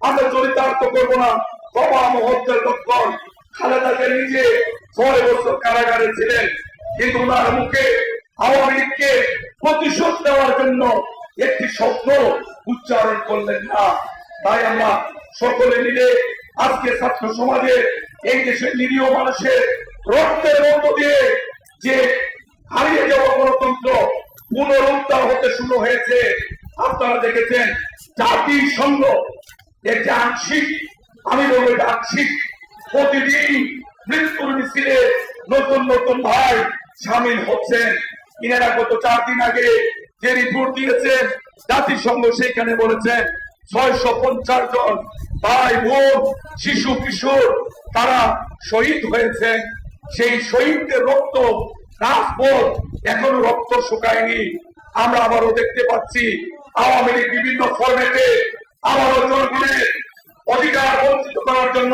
আমরা চরিতার্থ করবো না। বাবা মহত্বের লক্ষণ। খালেদাকে নিজে 6 বছর কারাগারে ছিলেন, কিন্তু ওনার মুখে আওয়ামী লীগকে প্রতিশোধ নেওয়ার জন্য একটি শব্দ উচ্চারণ করলেন না। তাই আমরা সকলে মিলে আজকে ছাত্র সমাজের এই দেশের নিরীহ মানুষের রক্তের মধ্য দিয়ে যে হারিয়ে যাওয়া গণতন্ত্র পুনরুদ্ধার হতে শুরু হয়েছে। আপনারা দেখেছেন জাতিসংঘ একটি আংশিক, আমি বলবো এটা আংশিক, প্রতিদিন মৃত্যুর মিছিলে নতুন নতুন ভাই সামিল হচ্ছেন। ইনারা গত 4 দিন আগে যে রিপোর্ট দিয়েছেন জাতিসংঘ, সেখানে বলেছেন 650 জন ভাই বোন শিশু কিশোর তারা শহীদ হয়েছেন। সেই শহীদদের রক্ত রাজপথ এখনো রক্ত শুকায়নি। আমরা আবারও দেখতে পাচ্ছি আওয়ামী লীগ বিভিন্ন ফরম্যাটে আবারও জনগণের অধিকার বঞ্চিত করার জন্য